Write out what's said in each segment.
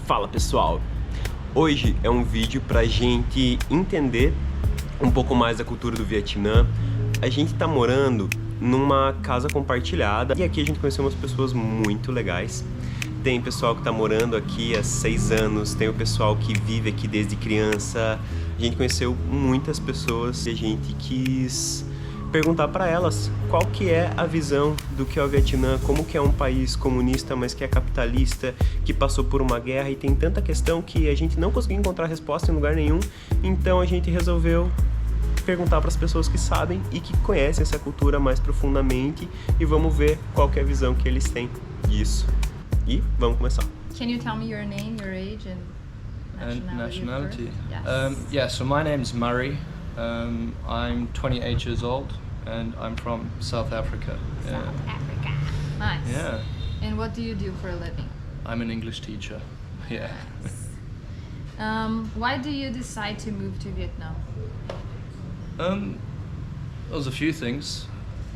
Fala pessoal, hoje é um vídeo pra gente entender um pouco mais da cultura do Vietnã. A gente tá morando numa casa compartilhada e aqui a gente conheceu umas pessoas muito legais. Tem pessoal que tá morando aqui há 6 anos, tem o pessoal que vive aqui desde criança. A gente conheceu muitas pessoas e a gente quis perguntar para elas qual que é a visão do que é o Vietnã, como que é um país comunista, mas que é capitalista, que passou por uma guerra e tem tanta questão que a gente não conseguiu encontrar resposta em lugar nenhum. Então a gente resolveu perguntar para as pessoas que sabem e que conhecem essa cultura mais profundamente e vamos ver qual que é a visão que eles têm disso. E vamos começar. Can you tell me your name, your age and nationality? Yeah, so my name's Murray. I'm 28 years old and I'm from South Africa. South Africa. Nice. Yeah. And what do you do for a living? I'm an English teacher. Yeah. Nice. Why do you decide to move to Vietnam? There was a few things.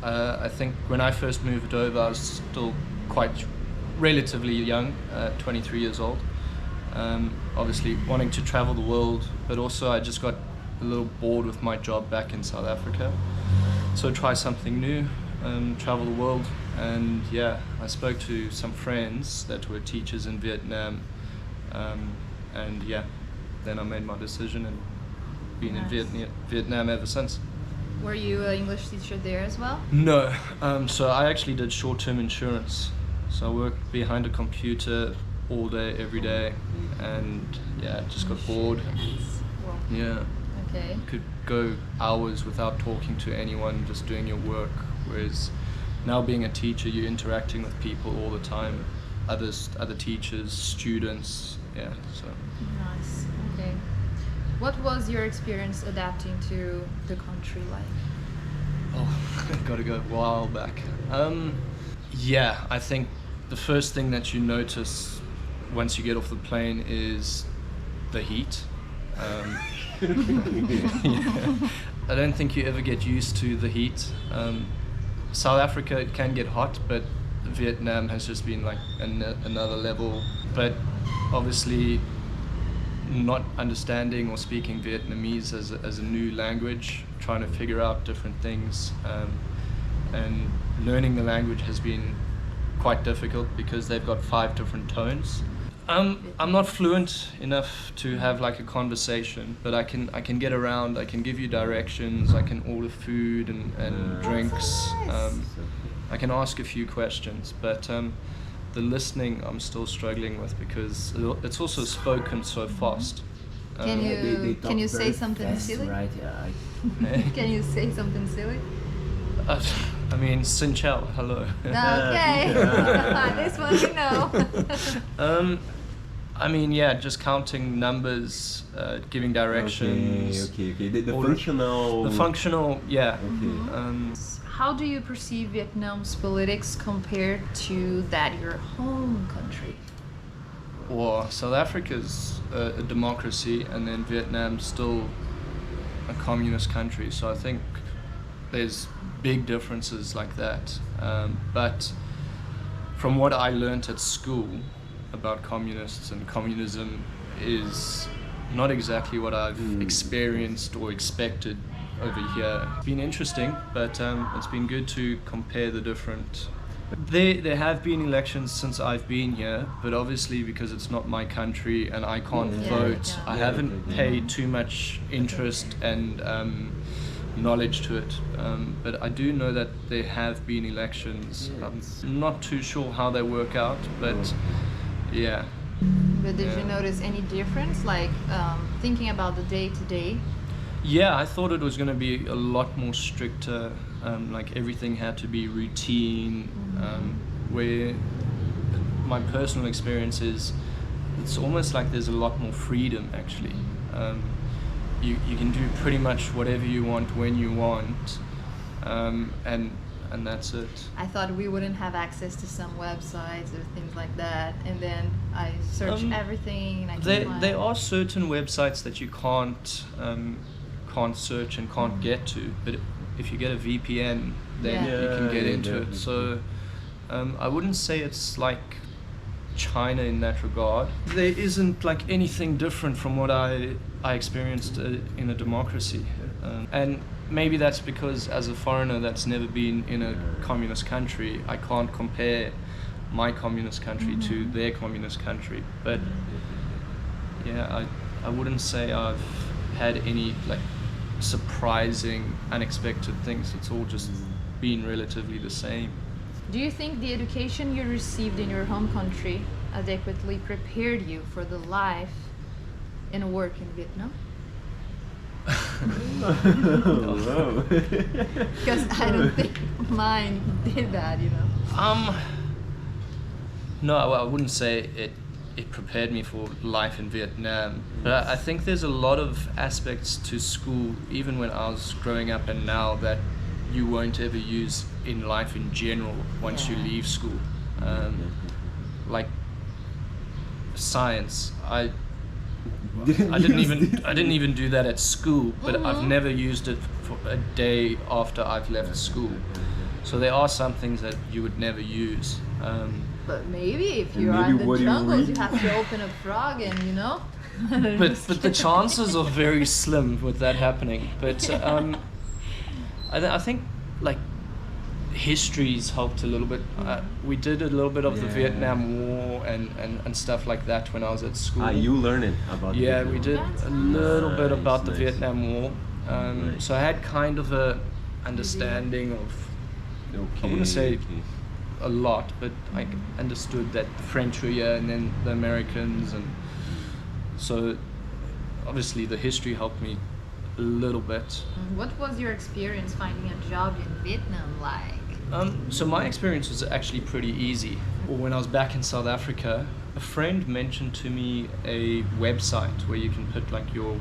I think when I first moved over, I was still quite relatively young, 23 years old. Obviously wanting to travel the world, but also I just got a little bored with my job back in South Africa. So try something new, travel the world, and yeah, I spoke to some friends that were teachers in Vietnam, and yeah, then I made my decision and been in Vietnam ever since. Were you an English teacher there as well? No, so I actually did short-term insurance. So I worked behind a computer all day, every day, and yeah, just got bored. Well, Yeah. okay. Could go hours without talking to anyone, just doing your work. Whereas now being a teacher, you're interacting with people all the time, other teachers, students. Yeah. So. Nice. Okay. What was your experience adapting to the country like? Oh, got to go a while back. Yeah, I think the first thing that you notice once you get off the plane is the heat. Yeah. I don't think you ever get used to the heat. South Africa, it can get hot, but Vietnam has just been like another level. But obviously not understanding or speaking Vietnamese as a new language, trying to figure out different things, and learning the language has been quite difficult because they've got 5 different tones. I'm not fluent enough to have like a conversation, but I can get around. I can give you directions. I can order food and drinks. I can ask a few questions, but the listening I'm still struggling with because it's also spoken so fast. Can you say something fast, silly? Right, yeah. Can you say something silly? I mean, Xin Chao, hello. Okay. This one we know. I mean, yeah, just counting numbers, giving directions. Okay. The functional, yeah. Okay. How do you perceive Vietnam's politics compared to that your home country? Well, South Africa's a democracy, and then Vietnam's still a communist country. So I think there's big differences like that. But from what I learned at school about communists and communism is not exactly what I've experienced or expected over here. It's been interesting, but it's been good to compare the different. There have been elections since I've been here, but obviously because it's not my country and I can't vote, I haven't paid too much interest and knowledge to it. But I do know that there have been elections. I'm not too sure how they work out, but yeah. But did you notice any difference, like thinking about the day-to-day? Yeah, I thought it was going to be a lot more stricter, like everything had to be routine, where my personal experience is it's almost like there's a lot more freedom actually. You can do pretty much whatever you want when you want, and that's it. I thought we wouldn't have access to some websites or things like that, and then I search everything and I can find. There are certain websites that you can't search and can't get to, but if you get a VPN, then you can get into it. So I wouldn't say it's like China in that regard. There isn't like anything different from what I experienced in a democracy. And maybe that's because as a foreigner that's never been in a communist country, I can't compare my communist country to their communist country. But yeah, I wouldn't say I've had any like surprising, unexpected things. It's all just been relatively the same. Do you think the education you received in your home country adequately prepared you for the life and work in Vietnam? No. Because I don't think mine did that, you know. No, I wouldn't say it prepared me for life in Vietnam. But I think there's a lot of aspects to school, even when I was growing up and now, that you won't ever use in life in general once you leave school. Like science, I didn't even do that at school, but I've never used it for a day after I've left school. So there are some things that you would never use. But maybe if you're in the jungles, you have to open a frog and, you know. But the chances are very slim with that happening. But I think like history's helped a little bit. We did a little bit of the Vietnam War and stuff like that when I was at school. You learning about we did a little bit about the Vietnam War. So I had kind of a understanding of, I wouldn't say a lot, but I understood that the French were here and then the Americans, and so obviously the history helped me a little bit. What was your experience finding a job in Vietnam like? So my experience was actually pretty easy. When I was back in South Africa, a friend mentioned to me a website where you can put like your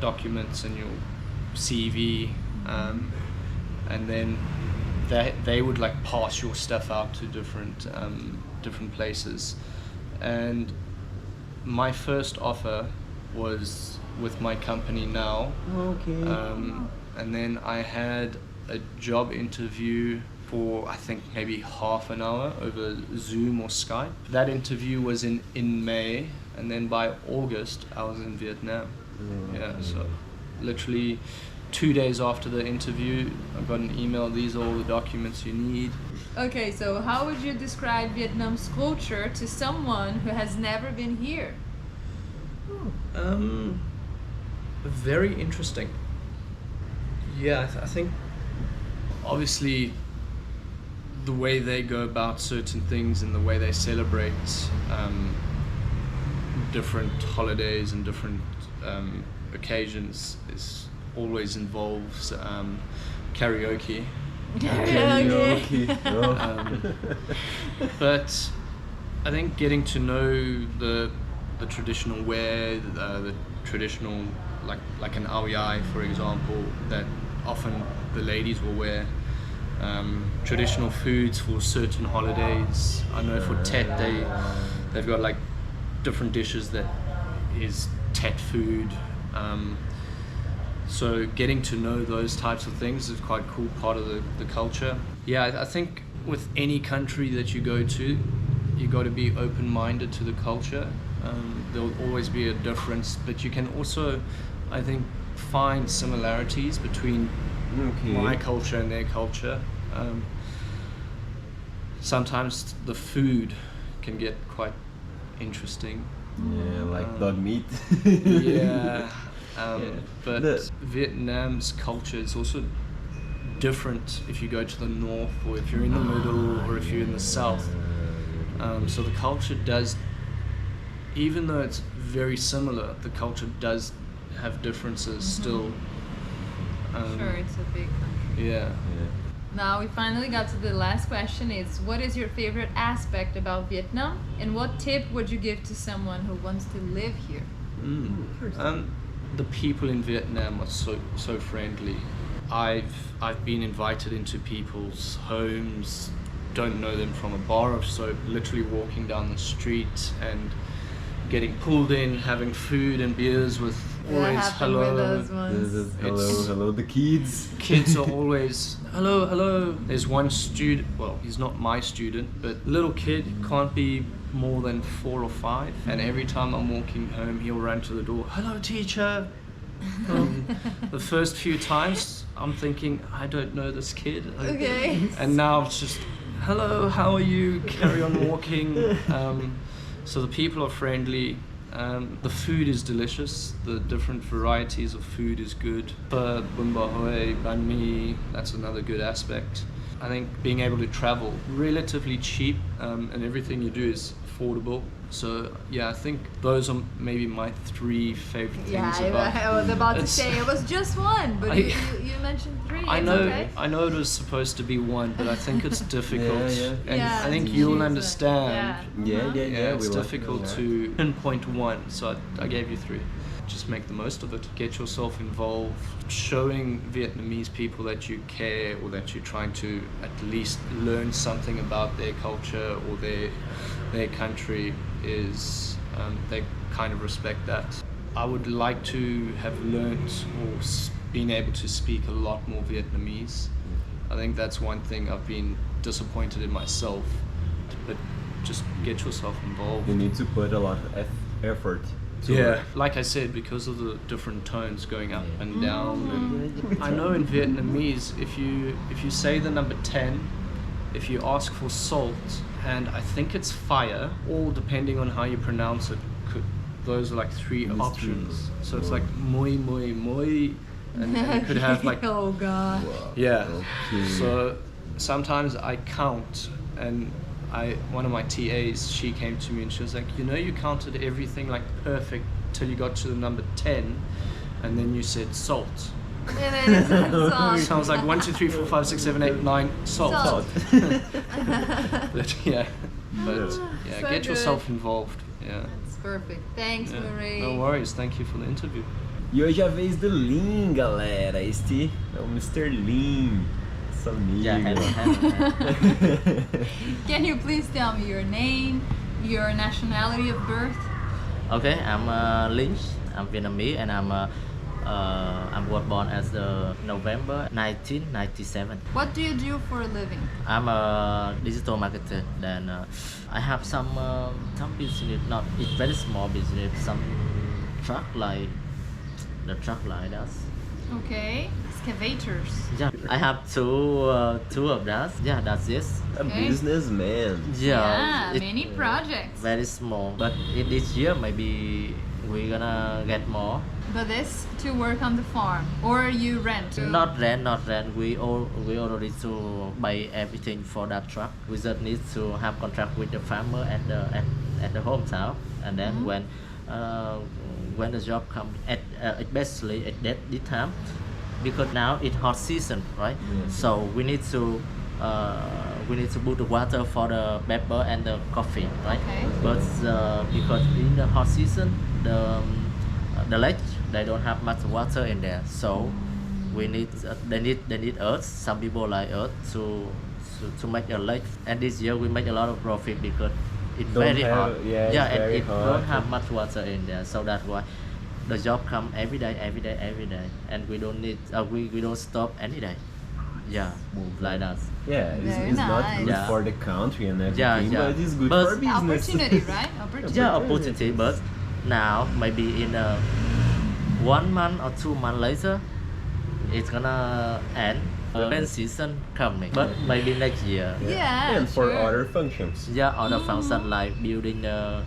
documents and your CV, and then they would like pass your stuff out to different places. And my first offer was with my company now. And then I had a job interview for I think maybe half an hour over Zoom or Skype. That interview was in May, and then by August I was in Vietnam. So literally 2 days after the interview, I got an email, these are all the documents you need. Okay, so how would you describe Vietnam's culture to someone who has never been here? Very interesting. Yeah, I think obviously the way they go about certain things and the way they celebrate different holidays and different occasions is always involves karaoke. But I think getting to know the traditional wear, the traditional like an ao dai, for example, that often the ladies will wear. Traditional foods for certain holidays. I know for Tet they've got like different dishes that is Tet food. So getting to know those types of things is quite a cool part of the culture. Yeah, I think with any country that you go to, you got to be open-minded to the culture. There'll always be a difference, but you can also, I think, find similarities between my culture and their culture. Sometimes the food can get quite interesting. Like dog meat. But Vietnam's culture is also different if you go to the north, or if you're in the middle, or if you're in the south. So the culture does, even though it's very similar, the culture does have differences still. Sure, it's a big country. Yeah. Now we finally got to the last question. It's what is your favorite aspect about Vietnam, and what tip would you give to someone who wants to live here? The people in Vietnam are so friendly. I've been invited into people's homes, don't know them from a bar of soap, literally walking down the street and getting pulled in, having food and beers with always hello. With us once. Hello, the kids. Kids are always hello. There's one student, well, he's not my student, but little kid, can't be more than 4 or 5, and every time I'm walking home, he'll run to the door. Hello, teacher. The first few times, I'm thinking, I don't know this kid. Okay. And now it's just, hello, how are you? Carry on walking. So the people are friendly. The food is delicious. The different varieties of food is good. Phở, bún bò Huế, bánh mì, that's another good aspect. I think being able to travel relatively cheap, and everything you do is affordable. So yeah, I think those are maybe my 3 favorite things about. I was about to say it was just one, but you mentioned 3. I It's know, okay. I know it was supposed to be 1, but I think it's difficult, and Yeah, I think to you'll choose it. understand. Yeah. Yeah, it's we love difficult that. to pinpoint 1, so I gave you 3. Just make the most of it. Get yourself involved. Showing Vietnamese people that you care, or that you're trying to at least learn something about their culture or their country is, they kind of respect that. I would like to have learned or been able to speak a lot more Vietnamese. I think that's one thing I've been disappointed in myself, but just get yourself involved. You need to put a lot of effort. Yeah, like I said, because of the different tones going up and down. And I know in Vietnamese, if you say the number 10, if you ask for salt, and I think it's fire, or depending on how you pronounce it, those are like 3 options. So it's like muy, muy, muy, and you could have like, Oh God. yeah. Okay. So sometimes I count, and one of my TAs, she came to me and she was like, you counted everything like perfect till you got to the number 10, and then you said salt. And then it's salt. So I was like 1, 2, 3, 4, 5, 6, 7, 8, 9, salt. Salt. But yeah, So get good. yourself involved. Yeah. That's perfect. Thanks, Yeah. Marie. No worries. Thank you for the interview. E hoje é a vez do Lin, galera. Este é o Mr. Lin. Nosso amigo. Yeah, hello. Can you please tell me your name, your nationality of birth? Okay, I'm Lynch. I'm Vietnamese, and I'm was born as November 1997. What do you do for a living? I'm a digital marketer. Then I have some business, not it's very small business. Some truck like the truck like that. Okay. Excavators. Yeah, I have two of that. Yeah, that's it. A Okay. businessman. Yeah, it- many projects. Very small, but in this year maybe we're gonna get more. But this to work on the farm, or you rent? Not rent. We already to buy everything for that truck. We just need to have contract with the farmer at the hometown, and then when the job come especially at that time, because now it's hot season, right? So we need to put the water for the pepper and the coffee, right? Okay. But because in the hot season the lake, they don't have much water in there, so we need they need earth. Some people like earth to make a lake, and this year we make a lot of profit because it's Don't very have- hot. yeah, it's and very it hot. don't have much water in there, so that's why the job come every day, and we don't need we don't stop any day. Yeah, like that. Yeah, Very it's not nice. good Yeah. for the country and everything, Yeah. but it's good But for business. Opportunity, right? Opportunity. Yeah, opportunity, but now maybe in 1 month or 2 months later, it's gonna end. When season coming, but maybe next year. Yeah, And for sure. other functions. Yeah, other function like building a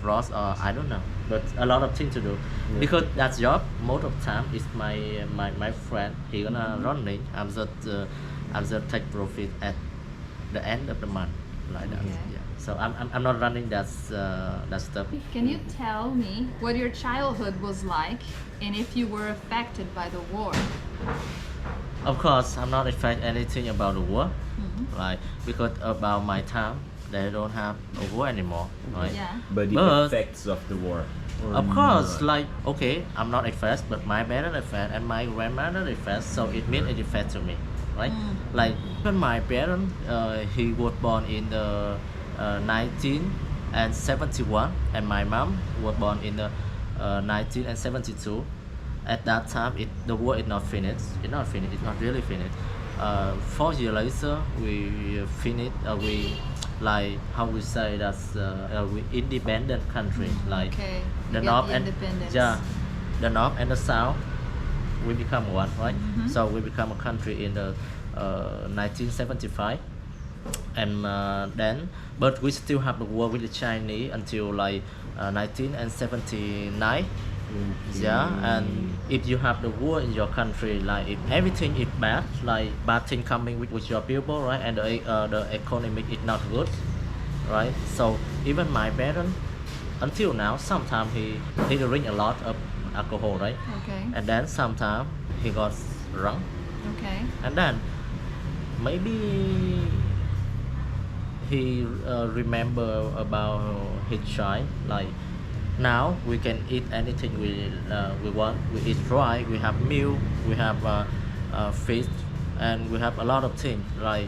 road, or I don't know, but a lot of things to do. Because that job most of the time is my friend. He gonna run it. I'm just take profit at the end of the month, like that. Okay. Yeah. So I'm not running that stuff. Can you tell me what your childhood was like, and if you were affected by the war? Of course, I'm not affected anything about the war, like because about my time they don't have a war anymore, right? Yeah. But the But- effects of the war. or Of course, not. like okay, I'm not affected, but my parents affected and my grandmother affected, so it means it affects to me, right? Like when my parents, he was born in the 1971, and my mom was born in the 1972. At that time, the war is not finished. It's not finished. It's not really finished. 4 years later, we finished. like how we say that's we independent country, like Okay. the You get north the and independence. the north and the south, we become one, right? Mhm. So we become a country in the 1975, and then, but we still have the war with the Chinese until like 1979. Yeah, and if you have the war in your country, like if everything is bad, like bad thing coming with your people, right, and the economy is not good, right? So even my parents, until now, sometimes he drink a lot of alcohol, right? Okay. And then sometimes he got drunk, Okay. and then maybe he remember about his child, like now we can eat anything we want. We eat dry, we have milk, we have fish, and we have a lot of things. Like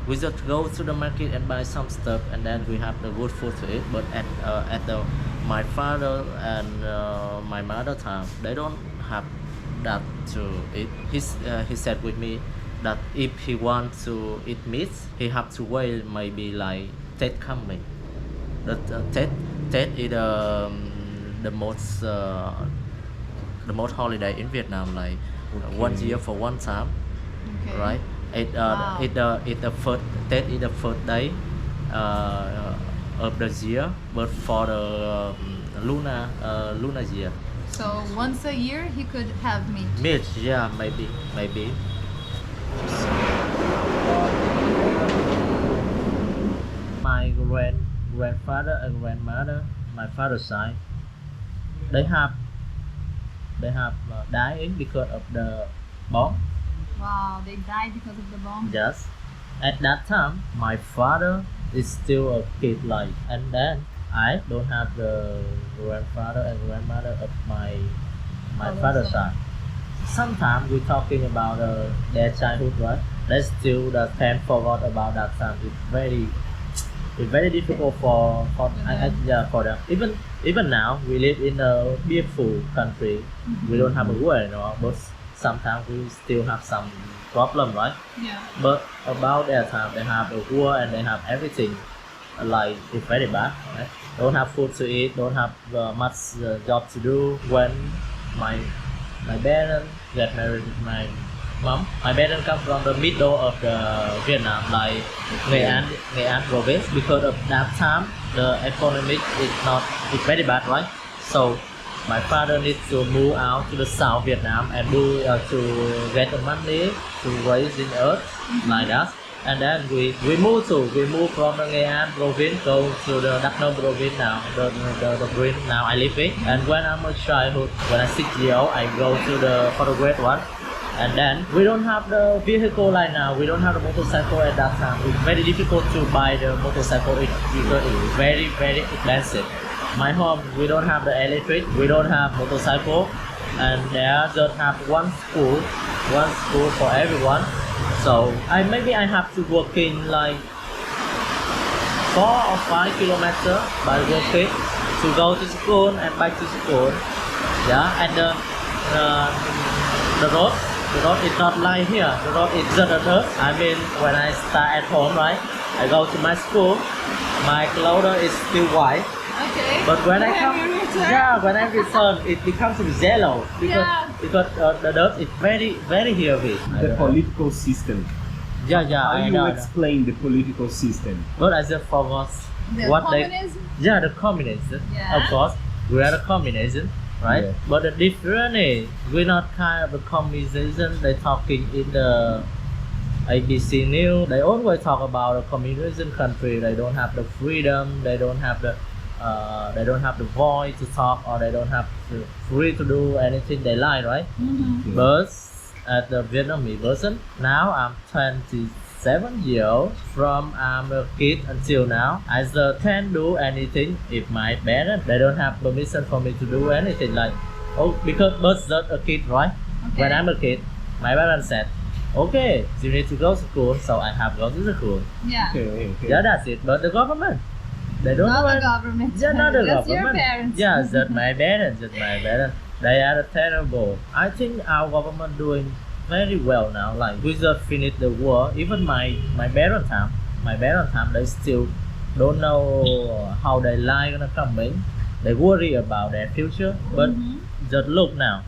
we just go to the market and buy some stuff, and then we have the good food to eat. But at the my father and my mother time, they don't have that to eat. He said with me that if he wants to eat meat, he have to wait maybe like Tết coming. That Tết is the most holiday in Vietnam, like one year for one time, Okay. right? Wow. It the first Tết is the first day of the year, but for the lunar year. So once a year he could have meat. Meat, yeah, maybe. My grandfather and grandmother, my father's side, they have died because of the bomb. Wow, they died because of the bomb. Yes, at that time, my father is still a kid, like, and then I don't have the grandfather and grandmother of my Father's father's side. side. Sometimes we're talking about their childhood, right? They still can't forget about that time. It's very difficult for for them. Even now we live in a beautiful country. We don't have a war anymore, but sometimes we still have some problem, right? Yeah. But about their time, they have a war and they have everything. Like it's very bad, right? Don't have food to eat, don't have much job to do. When my parents get married with my mom, my parents come from the middle of the Vietnam, like Nghệ An province. Because of that time, the economic is very bad, right? So my father needs to move out to the South Vietnam and to get the money to raise in earth, like that. And then we move from the Nghệ An province, go to the Đắk Nông province now, the province now I live in. And when I'm a childhood, when I'm 6 years old, I go to the Photograph one. And then we don't have the vehicle like now. We don't have the motorcycle at that time. It's very difficult to buy the motorcycle because it's very, very expensive. My home, we don't have the electric. We don't have motorcycle, and there just have one school for everyone. So maybe I have to working like 4 or 5 kilometers by walking to go to school and back to school. Yeah, and the road is not like here. The road is just a dirt. I mean, when I start at home, right, I go to my school, my clothes is still white. Okay. But when I When come, you return. yeah, when I return, it becomes yellow because the dirt is very, very heavy. The political system. Yeah, How I you know. explain the political system? But I just forgot The what communism? Yeah, the communism. Yeah. Of course, we are the communism, right? Yeah. But the difference is we're not kind of the communism. They talking in the ABC News. They always talk about a communism country. They don't have the freedom. They don't have the voice to talk, or they don't have the free to do anything they like, right? Mm-hmm. But as the Vietnamese person, now I'm 27 years old. From I'm a kid until now, I just can't do anything if my parents they don't have permission for me to do anything. Like, because but just a kid, right? Okay. When I'm a kid, my parents said, okay, you need to go to school, so I have go to the school. Yeah. Okay. Yeah, that's it. But the government, they don't Not do the it. government. Yeah, not the That's government. your parents. Yeah, just my parents, They are terrible. I think our government doing very well now. Like we just finished the war. Even my parents' time, my parents time they still don't know how their life gonna come in. They worry about their future, but just look now.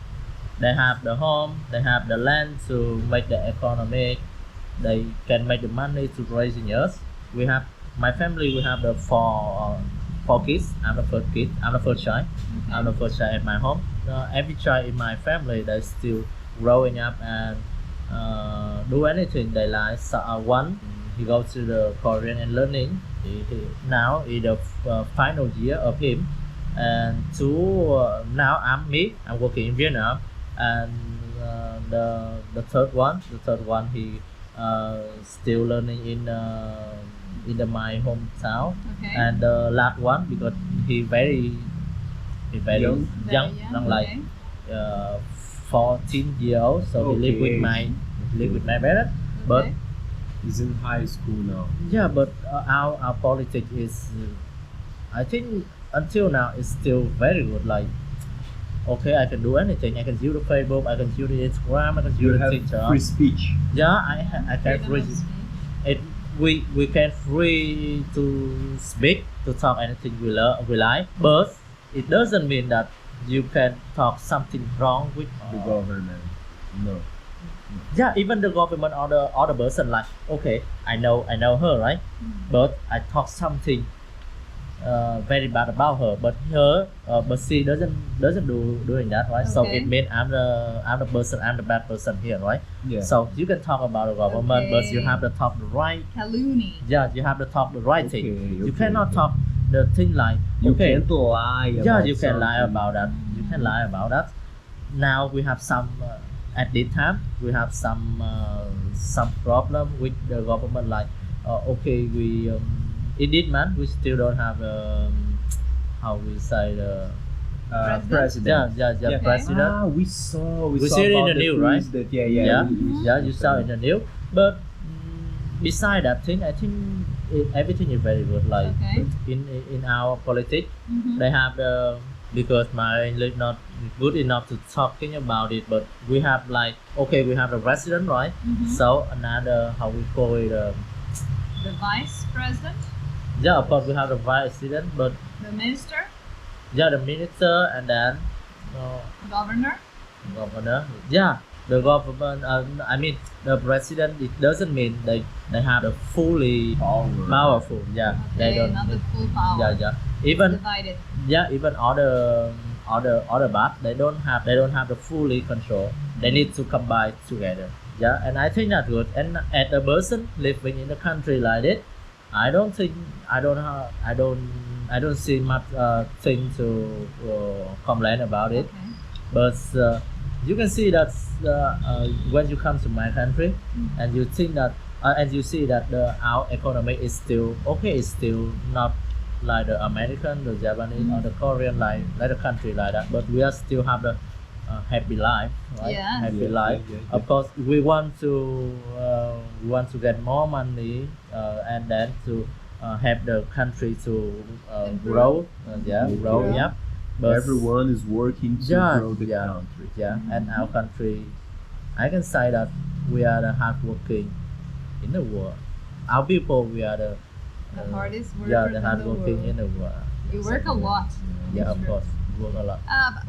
They have the home, they have the land to make the economy. They can make the money to raising us. We have my family. We have the four kids. I'm the first kid. I'm the first child. I'm the first child in my home. Every child in my family they still growing up and do anything they like. So, one he goes to the Korean and learning. Now is the final year of him. And two, now I'm working in Vietnam. And the third one he still learning in my hometown. And the last one because he very young, like 14 years old, so he live with my parents. But He's in high school now. yeah, but our politics is I think until now it's still very good. Like, okay, I can do anything. I can use the Facebook, I can use the Instagram, I can use the TikTok. Free speech. Yeah, I can free. We can free to speak, to talk anything we like, but it doesn't mean that you can talk something wrong with The government. No. yeah, even the government or the other person. Like, okay, I know her, right? But I talk something very bad about her, but she doesn't doing that, right? So it means I'm the person, I'm the bad person here, right? Yeah. So you can talk about the government, but you have to talk the right. Calumny. Yeah, you have to talk the right thing. You Okay, cannot talk the thing like You okay. can't lie. Yeah, about you can lie something. about that. You can lie about that. Now we have some at this time we have some problem with the government. Like, okay, we in this month we still don't have how we say the President? yeah Okay. president. We saw We see it in about the news, right? that. Yeah, you saw in the news. But beside that thing, I think everything is very good. Like in our politics, they have the because my English not good enough to talking about it, but we have like okay, we have the president, right? So another how we call it The vice president, yeah, of course we have the vice president, but the minister, yeah, the minister, and then governor. governor. Yeah, the government. I mean the president. It doesn't mean they have the fully powerful. Yeah, they Okay, don't. not the full power. Yeah. Even Divided. yeah, even other bus they don't have the fully control. They need to combine together. Yeah, and I think that's good. And as a person living in a country like this, I don't see much thing to complain about it. Okay. But you can see that when you come to my country and you think that and you see that our economy is still okay, it's still not like the American, the Japanese, or the Korean, like the country like that. But we are still have the happy life, right? Yeah. Happy life. Of course, we want to get more money and then to help the country to grow. Grow. Yeah. But everyone is working to grow the country. Yeah, and our country, I can say that we are the hardworking in the world. Our people, we are the hardest worker the in the hardworking world. in the world. You work a lot. Yeah, of course, we work a lot.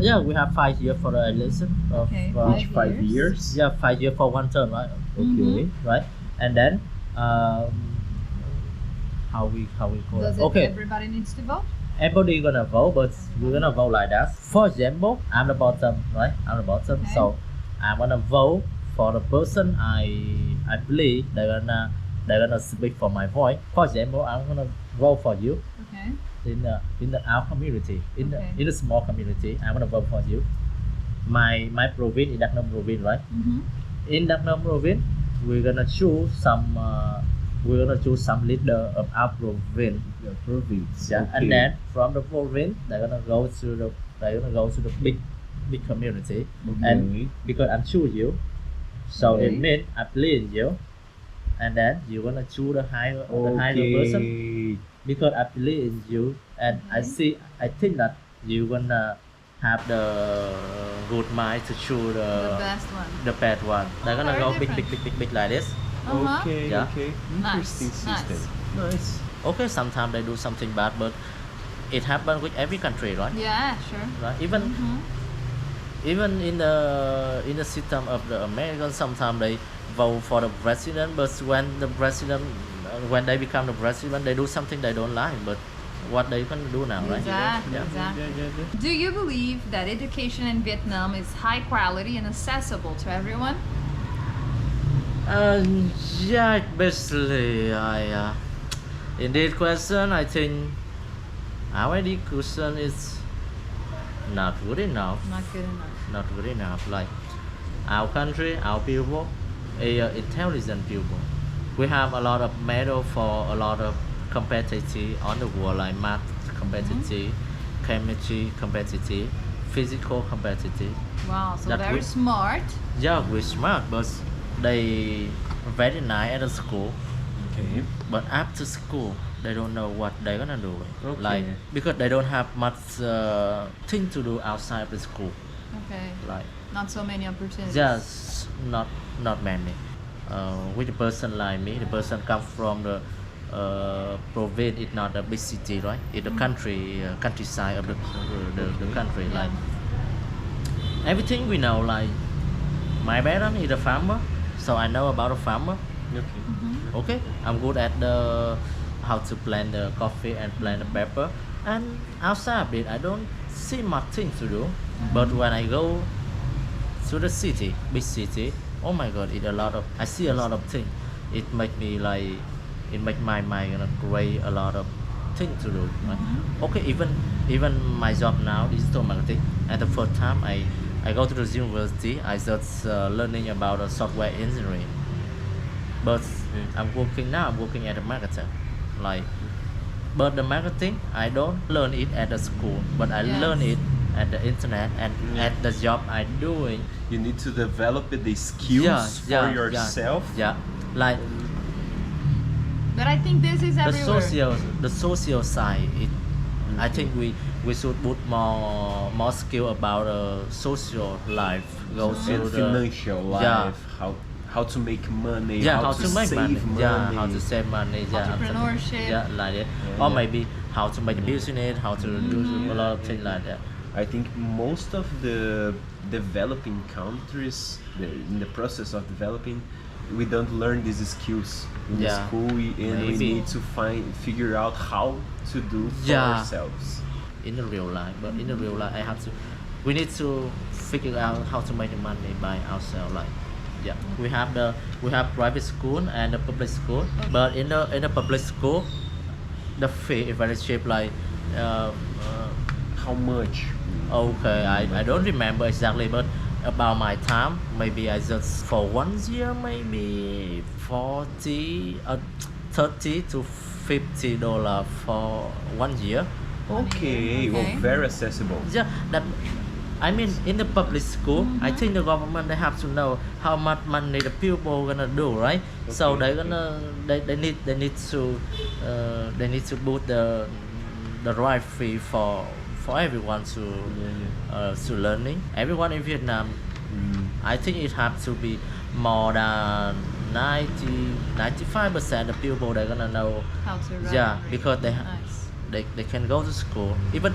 Yeah, we have 5 years for the election. Okay, Each 5 years. Yeah, 5 years for one term, right? Okay. Right, and then how we call Does it? it Okay, everybody needs to vote? everybody gonna vote, but we're gonna vote like that. For example, I'm the bottom, right? I'm the bottom, Okay. so I'm gonna vote for the person I believe they're gonna speak for my voice. For example, I'm gonna vote for you Okay. in our community, in Okay. the small community. I'm gonna vote for you. My province is Đắk Nông province, right? In Đắk Nông province, we're gonna choose some leader of our province. The province. Yeah, Okay. and then from the province, they're gonna go to the big community. And because I'm choose you, so Okay. it means I believe in you, and then you're gonna choose the higher person because I believe in you, and I think that you're gonna have the good mind to choose The best one. the bad one. They're gonna Very go different. big like this. Uh-huh. Okay, Yeah. okay. Nice, Interesting system. Nice. Okay, sometimes they do something bad, but it happens with every country, right? Yeah, sure. Right? Even in the system of the Americans, sometimes they vote for the president, but when they become the president, they do something they don't like. But what they can do now, right? Exactly, Yeah. exactly. Yeah. Do you believe that education in Vietnam is high quality and accessible to everyone? Yeah, basically, in this question, I think our education is not good enough. Not good enough. Not good enough. Like our country, our people, intelligent people. We have a lot of medal for a lot of competitive on the world, like math competitive, chemistry competitive, physical competitive. Wow, so That very we- smart. Yeah, we're smart, but they very nice at the school. Okay. But after school, they don't know what they're gonna do. Okay. Like because they don't have much thing to do outside of the school. Okay. Like Not so many opportunities. just not many. With a person like me, the person come from the province, it's not a big city, right? It's a country, countryside of the country. Yeah. Like everything we know, like my parent is a farmer, so I know about a farmer. Okay. Okay, I'm good at the how to plant the coffee and plant the pepper, and outside of it I don't see much thing to do. But when I go to the city, big city, oh my god, I see a lot of things. It make me like, it make my mind create a lot of things to do, right? Okay, even my job now, digital marketing. At the first time I go to the university, I just learning about software engineering. But I'm working at a marketer, like. But the marketing, I don't learn it at the school, but I Yes. learn it at the internet and at the job I doing. You need to develop the skills for yourself. Yeah, like But I think this is the everywhere. social side. I think we should put more skill about social life. Go And through the financial life. Yeah. How to make money. yeah, how to make save money. Yeah, how to save money. Yeah, Entrepreneurship. Yeah, like that. Yeah, Or yeah. maybe how to make a business, how to do a lot of things like that. I think most of the developing countries, in the process of developing, we don't learn these skills in the Yeah, school, and we maybe. need to figure out how to do for Yeah. ourselves. In the real life, but in the real life, we need to figure out how to make the money by ourselves. Like, yeah, we have private school and the public school, but in the public school, the fee is very cheap. Like, How much? okay, I don't remember exactly, but about my time, maybe I just for 1 year, maybe 30 to $50 for 1 year. Okay, well, Okay. very accessible. Yeah, that I mean in the public school, I think the government they have to know how much money the people gonna do, right? So Okay, they're gonna they need to put the right fee for everyone to learning. Everyone in Vietnam, I think it have to be more than 95% of people they're gonna know. How to run. Yeah, because Nice. they can go to school. Even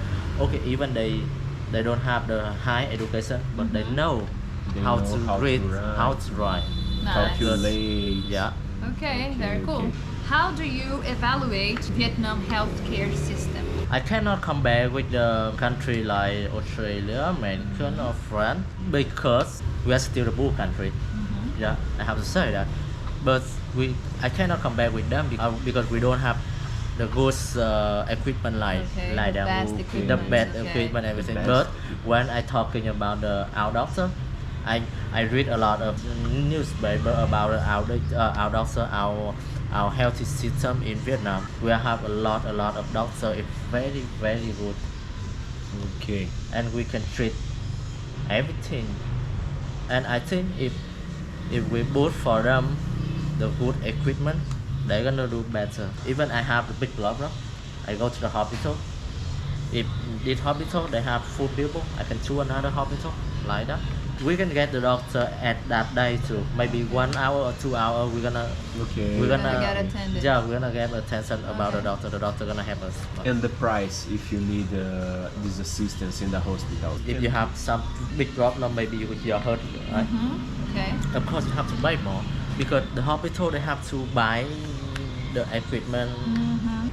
they don't have the high education, but they know They how know to how to read, write. how to write. Nice. Calculate. Yeah. Okay, very cool. okay. How do you evaluate Vietnam healthcare system? I cannot compare with the country like Australia, American, or France because we are still a poor country. Yeah, I have to say that. But I cannot compare with them because we don't have the good equipment like Okay, the best the equipment, best okay. equipment, everything. The But best. when I talking about our doctor, I read a lot of newspaper about our doctor, our health system in Vietnam. We have a lot of doctor. It's very very good, Okay. and we can treat everything. And I think if we put for them the good equipment, they're gonna do better. Even I have the big problem. I go to the hospital. If this hospital they have full people, I can choose another hospital like that. we can get the doctor at that day too. Maybe 1 hour or 2 hours. We're gonna get attended. Yeah, we're gonna get attention about the Okay. doctor. The doctor gonna help us. And the price if you need this assistance in the hospital. If you have some big problem, maybe you're hurt, right? Okay. Of course, you have to buy more because the hospital they have to buy the equipment.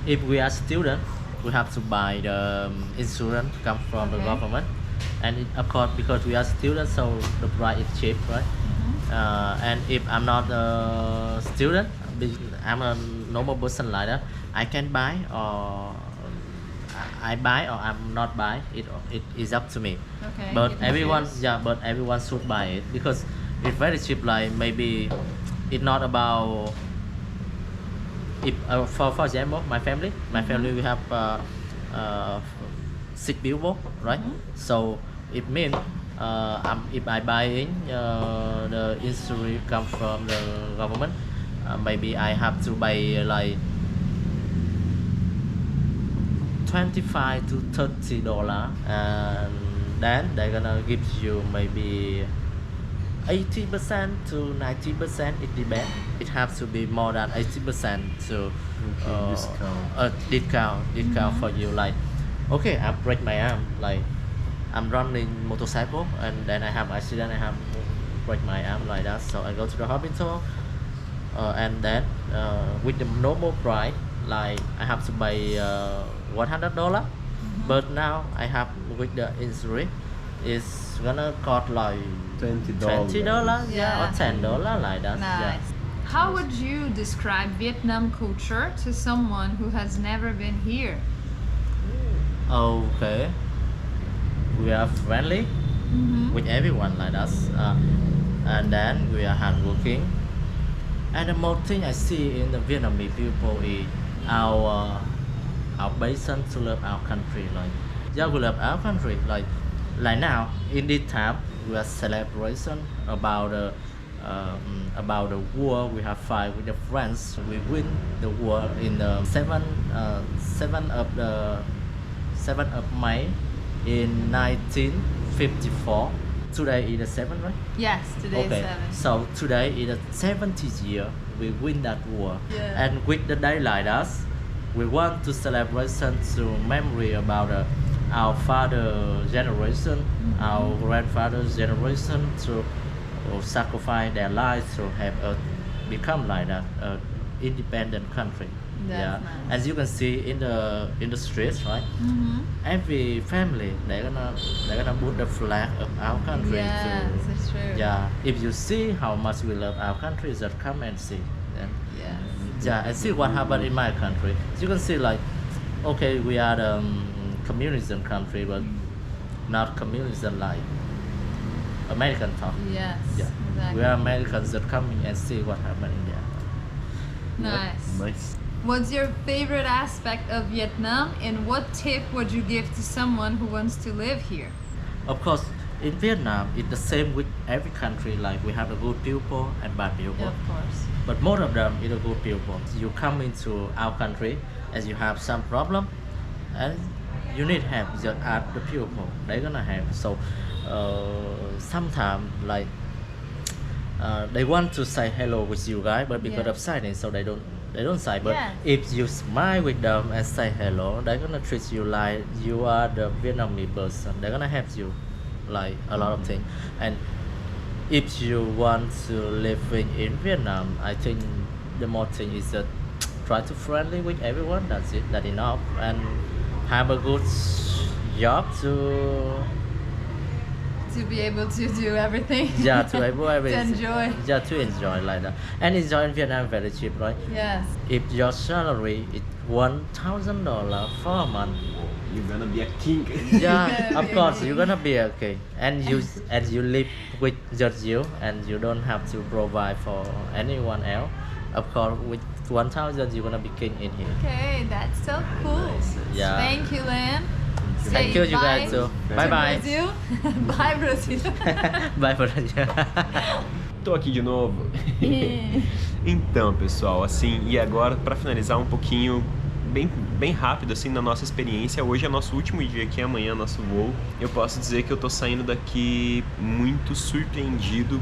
If we are student, we have to buy the insurance come from the Okay. government, and of course because we are students, so the price is cheap, right? And if I'm not a student, I'm a normal person like that, I can buy or I buy or I'm not buy. It is up to me. Okay. But you can everyone, choose. but everyone should buy it because it's very cheap. Like maybe it's not about if for example, my family we have 6 people, right? So it means if I buy in the insurance come from the government, maybe I have to buy like $25 to $30, and then they're gonna give you maybe 80% to 90%. It depends. It has to be more than 80% to discount for you. Like, okay, I break my arm. Like, I'm running motorcycle and then I have accident. I have break my arm like that. So I go to the hospital, and then with the normal price, like I have to pay $100. But now I have with the insurance, it's gonna cost like $20, Yeah. or $10 like that. Nice. Yeah. How would you describe Vietnam culture to someone who has never been here? Okay. We are friendly with everyone like us, and then we are hardworking. And the most thing I see in the Vietnamese people is our passion to love our country. Like, yeah, we love our country. Like now in this time we are celebration about the war we have fight with the France. We win the war in the 7th of May in 1954. Today is the 7th, right? Yes, today is 7. So today is the 70th year we win that war. Yeah. And with the day like us, we want to celebrate to memory about our father generation, our grandfather's generation to sacrifice their lives to have become like that independent country. That's yeah, nice. as you can see in the streets, right? Every family they're gonna put the flag of our country. Yes, it's true. Yeah, if you see how much we love our country, just come and see. And, Yes. yeah, and see what happened in my country. You can see like, okay, we are the communism country, but not communism like American talk. Yes. Yeah, Exactly. we are Americans that come and see what happened in there. Nice. Nice. What's your favorite aspect of Vietnam, and what tip would you give to someone who wants to live here? Of course, in Vietnam, it's the same with every country. Like we have the good people and bad people. Of course. But most of them is the good people. You come into our country and you have some problem, and you need help. Just ask the people, they're gonna help. So sometimes like they want to say hello with you guys, but because Yeah. of silence, so they don't say. But Yeah. if you smile with them and say hello, they're gonna treat you like you are the Vietnamese person. They're gonna help you like a lot of things. And if you want to live in Vietnam, I think the more thing is that try to friendly with everyone. That's it. That's enough. And have a good job to be able to do everything. yeah to able To enjoy. Yeah, to enjoy like that. And enjoy in Vietnam very cheap, right? Yes. If your salary is $1,000 for a month, You're gonna be a king. yeah, gonna of be course okay. you're gonna be okay. And you live with just you, and you don't have to provide for anyone else. Of course, with 1,000 you're gonna be king in here. Okay, that's so cool. Yeah. Thank you, Len. Thank you, you bye guys too. to Bye bye. Brazil. Bye, Brazil. Bye Brazil. Tô aqui de novo. Então, pessoal, assim, e agora pra finalizar um pouquinho bem rápido, assim, na nossa experiência. Hoje é nosso último dia aqui, amanhã é nosso voo. Eu posso dizer que eu tô saindo daqui muito surpreendido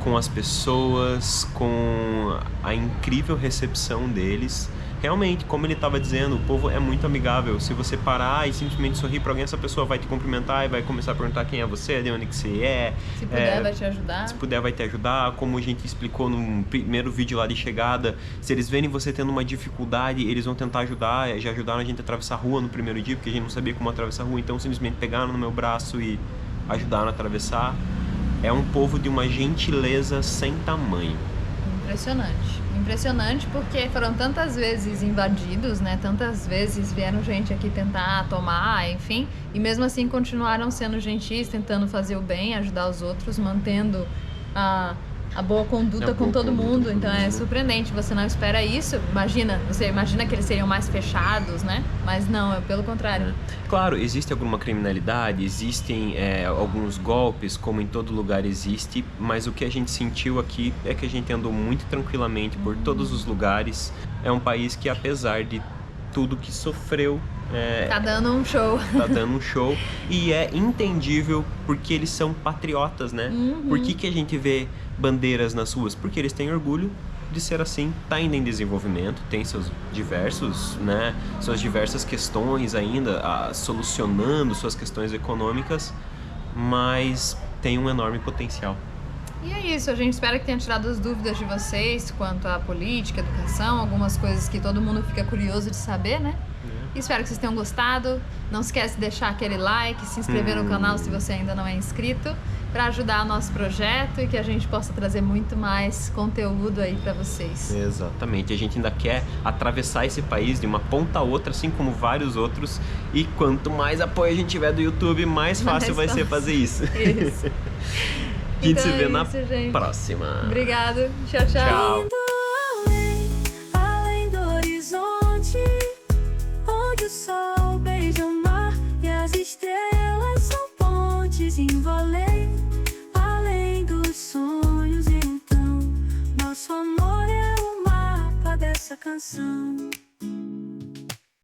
com as pessoas, com a incrível recepção deles. Realmente, como ele estava dizendo, o povo é muito amigável. Se você parar e simplesmente sorrir para alguém, essa pessoa vai te cumprimentar e vai começar a perguntar quem é você, de onde que você é. Se puder, vai te ajudar. Se puder, vai te ajudar. Como a gente explicou no primeiro vídeo lá de chegada, se eles verem você tendo uma dificuldade, eles vão tentar ajudar. Já ajudaram a gente a atravessar a rua no primeiro dia, porque a gente não sabia como atravessar a rua. Então, simplesmente pegaram no meu braço e ajudaram a atravessar. É um povo de uma gentileza sem tamanho. Impressionante porque foram tantas vezes invadidos, né? Tantas vezes vieram gente aqui tentar tomar, enfim. E mesmo assim continuaram sendo gentis, tentando fazer o bem, ajudar os outros, mantendo a boa conduta com todo mundo. Então é surpreendente, você não espera isso. Você imagina que eles seriam mais fechados, né? Mas não, é pelo contrário. Claro, existe alguma criminalidade, existem alguns golpes, como em todo lugar existe, mas o que a gente sentiu aqui é que a gente andou muito tranquilamente por todos os lugares. É um país que, apesar de tudo que sofreu, tá dando um show. Tá dando um show. E é entendível porque eles são patriotas, né? Por que a gente vê bandeiras nas ruas? Porque eles têm orgulho de ser assim. Tá ainda em desenvolvimento, tem seus diversos, né? Suas diversas questões ainda, solucionando suas questões econômicas, mas tem um enorme potencial. E é isso, a gente espera que tenha tirado as dúvidas de vocês quanto à política, educação, algumas coisas que todo mundo fica curioso de saber, né? Espero que vocês tenham gostado. Não esquece de deixar aquele like, se inscrever no canal se você ainda não é inscrito, para ajudar o nosso projeto e que a gente possa trazer muito mais conteúdo aí para vocês. Exatamente, a gente ainda quer atravessar esse país de uma ponta a outra, assim como vários outros, e quanto mais apoio a gente tiver do YouTube, mais fácil vai ser fazer isso. Isso. A gente se vê é na isso, gente. próxima. Obrigado, tchau, tchau. Além do horizonte, onde o sol beija o mar e as estrelas são pontes indo além dos sonhos. Então, nosso amor é o mapa dessa canção.